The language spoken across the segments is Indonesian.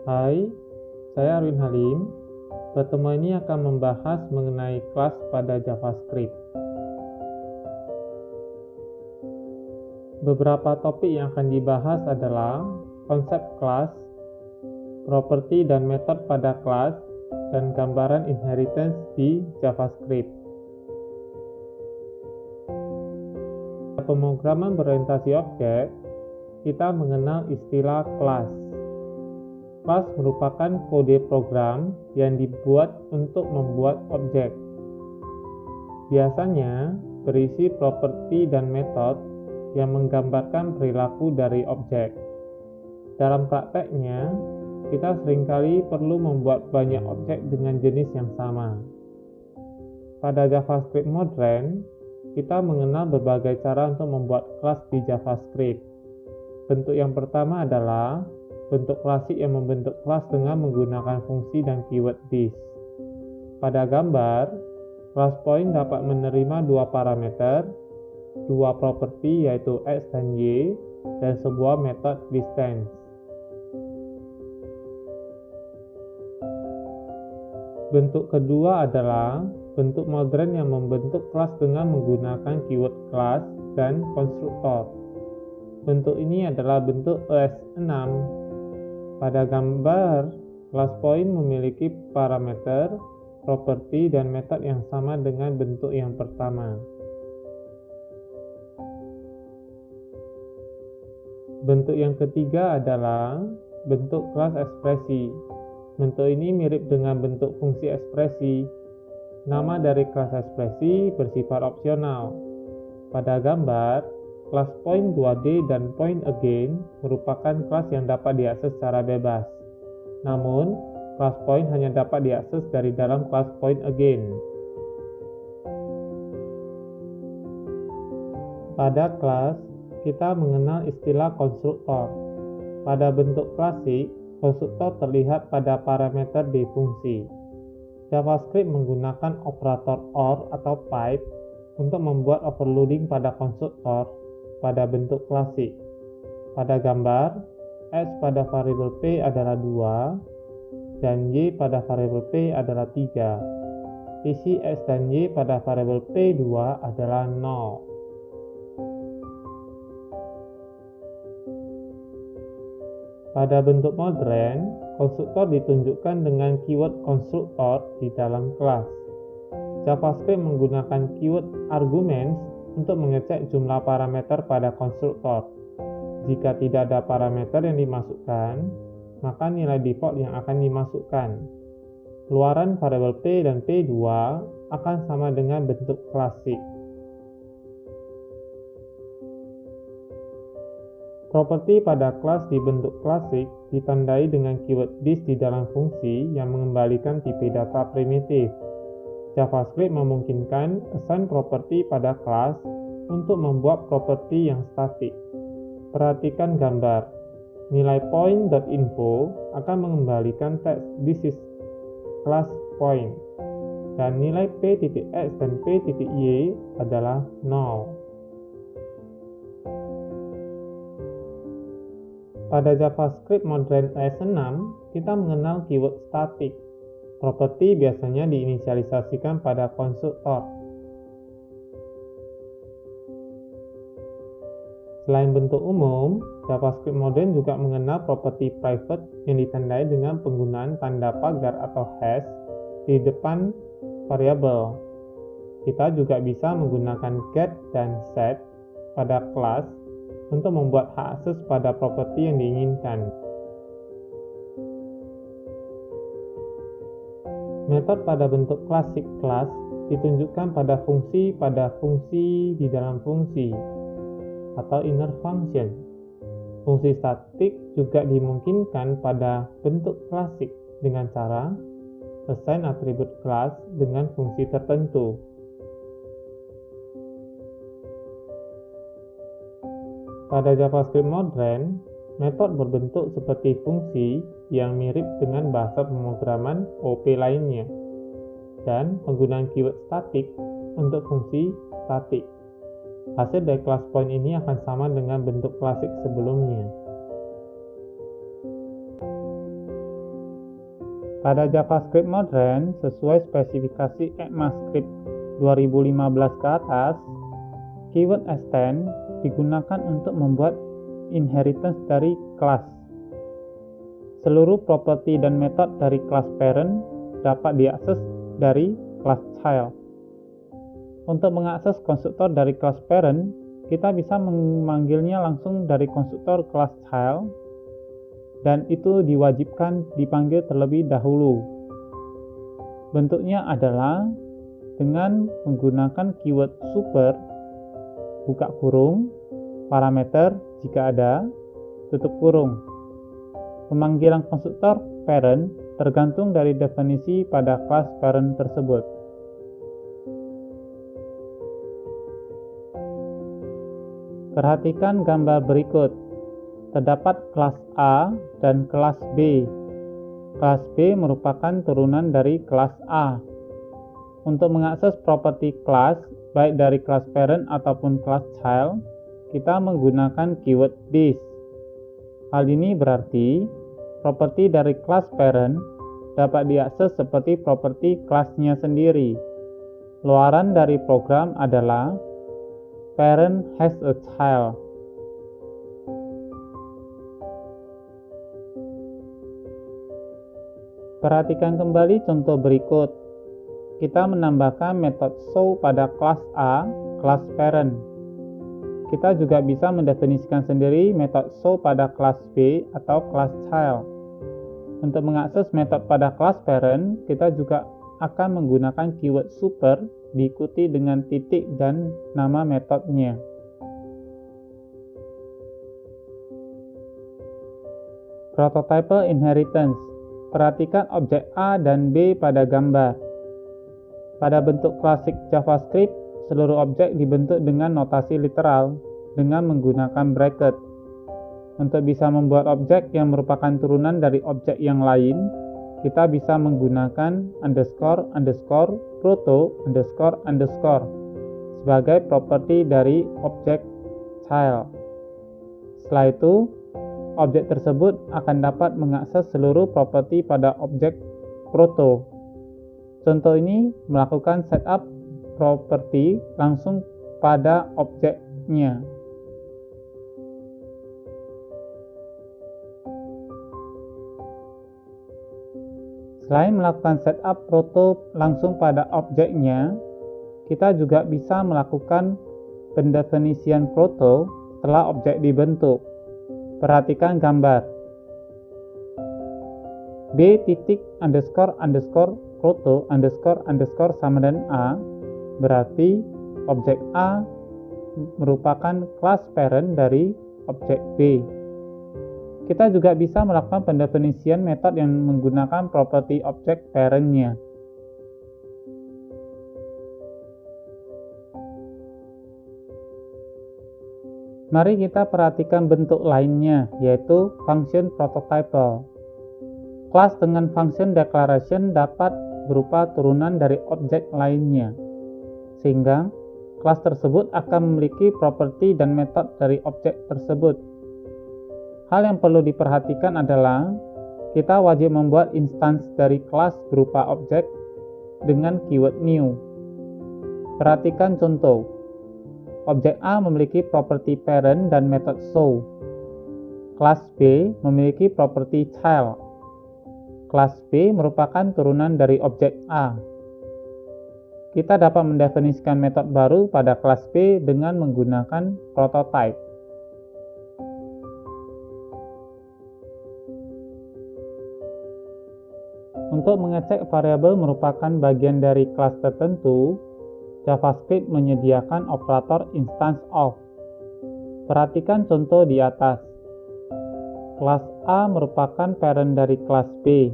Hai, saya Arwin Halim. Pertemuan ini akan membahas mengenai kelas pada JavaScript. Beberapa topik yang akan dibahas adalah konsep kelas, properti dan metode pada kelas, dan gambaran inheritance di JavaScript. Pada pemrograman berorientasi objek, kita mengenal istilah kelas. Kelas merupakan kode program yang dibuat untuk membuat objek. Biasanya berisi properti dan metode yang menggambarkan perilaku dari objek. Dalam prakteknya, kita seringkali perlu membuat banyak objek dengan jenis yang sama. Pada JavaScript modern, kita mengenal berbagai cara untuk membuat kelas di JavaScript. Bentuk yang pertama adalah bentuk klasik yang membentuk kelas dengan menggunakan fungsi dan keyword this. Pada gambar, class point dapat menerima dua parameter, dua properti yaitu x dan y, dan sebuah metode distance. Bentuk kedua adalah bentuk modern yang membentuk kelas dengan menggunakan keyword class dan konstruktor. Bentuk ini adalah bentuk ES6. Pada gambar, class point memiliki parameter, properti, dan metode yang sama dengan bentuk yang pertama. Bentuk yang ketiga adalah bentuk kelas ekspresi. Bentuk ini mirip dengan bentuk fungsi ekspresi. Nama dari kelas ekspresi bersifat opsional. Pada gambar, kelas point 2D dan point again merupakan kelas yang dapat diakses secara bebas. Namun, kelas point hanya dapat diakses dari dalam kelas point again. Pada kelas, kita mengenal istilah konstruktor. Pada bentuk klasik, konstruktor terlihat pada parameter di fungsi. JavaScript menggunakan operator OR atau pipe untuk membuat overloading pada konstruktor pada bentuk klasik. Pada gambar, x pada variabel p adalah 2 dan y pada variabel p adalah 3. Isi x dan y pada variabel p2 adalah 0. Pada bentuk modern, konstruktor ditunjukkan dengan keyword konstruktor di dalam kelas. JavaScript menggunakan keyword arguments untuk mengecek jumlah parameter pada konstruktor. Jika tidak ada parameter yang dimasukkan, maka nilai default yang akan dimasukkan. Keluaran variabel p dan p2 akan sama dengan bentuk klasik. Properti pada kelas di bentuk klasik ditandai dengan keyword this di dalam fungsi yang mengembalikan tipe data primitif. JavaScript memungkinkan assign properti pada kelas untuk membuat properti yang statik. Perhatikan gambar. Nilai point.info akan mengembalikan teks this is class point dan nilai p.x dan p.y adalah 0. Pada JavaScript modern ES6, kita mengenal keyword static. Properti biasanya diinisialisasikan pada konstruktor. Selain bentuk umum, JavaScript modern juga mengenal properti private yang ditandai dengan penggunaan tanda pagar atau hash di depan variabel. Kita juga bisa menggunakan get dan set pada kelas untuk membuat hak akses pada properti yang diinginkan. Metode pada bentuk klasik kelas ditunjukkan pada fungsi di dalam fungsi atau inner function. Fungsi statik juga dimungkinkan pada bentuk klasik dengan cara assign atribut kelas dengan fungsi tertentu. Pada JavaScript modern, metode berbentuk seperti fungsi yang mirip dengan bahasa pemrograman OP lainnya, dan penggunaan keyword statik untuk fungsi statik. Hasil dari class point ini akan sama dengan bentuk klasik sebelumnya. Pada JavaScript modern, sesuai spesifikasi ECMAScript 2015 ke atas, keyword extend digunakan untuk membuat inheritance dari kelas. Seluruh properti dan metode dari kelas parent dapat diakses dari kelas child. Untuk mengakses konstruktor dari kelas parent, kita bisa memanggilnya langsung dari konstruktor kelas child, dan itu diwajibkan dipanggil terlebih dahulu. Bentuknya adalah dengan menggunakan keyword super, buka kurung, parameter jika ada, tutup kurung. Pemanggilan konstruktor parent tergantung dari definisi pada kelas parent tersebut. Perhatikan gambar berikut. Terdapat kelas A dan kelas B. Kelas B merupakan turunan dari kelas A. Untuk mengakses properti kelas, baik dari kelas parent ataupun kelas child, kita menggunakan keyword this. Hal ini berarti, properti dari kelas parent dapat diakses seperti properti kelasnya sendiri. Luaran dari program adalah parent has a child. Perhatikan kembali contoh berikut. Kita menambahkan metode show pada kelas A, kelas parent. Kita juga bisa mendefinisikan sendiri metode show pada kelas B atau kelas child. Untuk mengakses metode pada kelas parent, kita juga akan menggunakan keyword super diikuti dengan titik dan nama metodenya. Prototype inheritance. Perhatikan objek A dan B pada gambar. Pada bentuk klasik JavaScript, seluruh objek dibentuk dengan notasi literal dengan menggunakan bracket. Untuk bisa membuat objek yang merupakan turunan dari objek yang lain, kita bisa menggunakan underscore, underscore, proto, underscore, underscore sebagai properti dari objek child. Setelah itu, objek tersebut akan dapat mengakses seluruh properti pada objek proto. Contoh ini melakukan setup properti langsung pada objeknya. Selain melakukan setup proto langsung pada objeknya, kita juga bisa melakukan pendefinisian proto setelah objek dibentuk. Perhatikan gambar. B titik underscore underscore proto underscore underscore sama dengan A, berarti objek A merupakan kelas parent dari objek B. Kita juga bisa melakukan pendefinisian metode yang menggunakan properti objek parent-nya. Mari kita perhatikan bentuk lainnya, yaitu function prototypal. Kelas dengan function declaration dapat berupa turunan dari objek lainnya, sehingga kelas tersebut akan memiliki properti dan metode dari objek tersebut. Hal yang perlu diperhatikan adalah kita wajib membuat instance dari kelas berupa objek dengan keyword new. Perhatikan contoh. Objek A memiliki properti parent dan metode show. Kelas B memiliki properti child. Kelas B merupakan turunan dari objek A. Kita dapat mendefinisikan metode baru pada kelas B dengan menggunakan prototype. Untuk mengecek variabel merupakan bagian dari kelas tertentu, JavaScript menyediakan operator instance of. Perhatikan contoh di atas. Kelas A merupakan parent dari kelas B.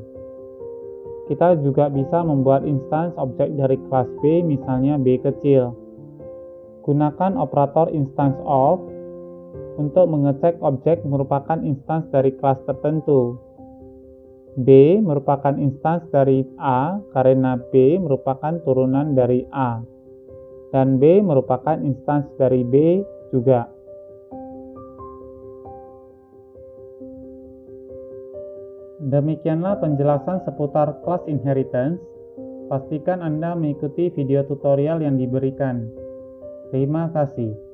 Kita juga bisa membuat instance objek dari kelas B, misalnya B kecil. Gunakan operator instance of untuk mengecek objek merupakan instance dari kelas tertentu. B merupakan instance dari A karena B merupakan turunan dari A. Dan B merupakan instance dari B juga. Demikianlah penjelasan seputar class inheritance. Pastikan Anda mengikuti video tutorial yang diberikan. Terima kasih.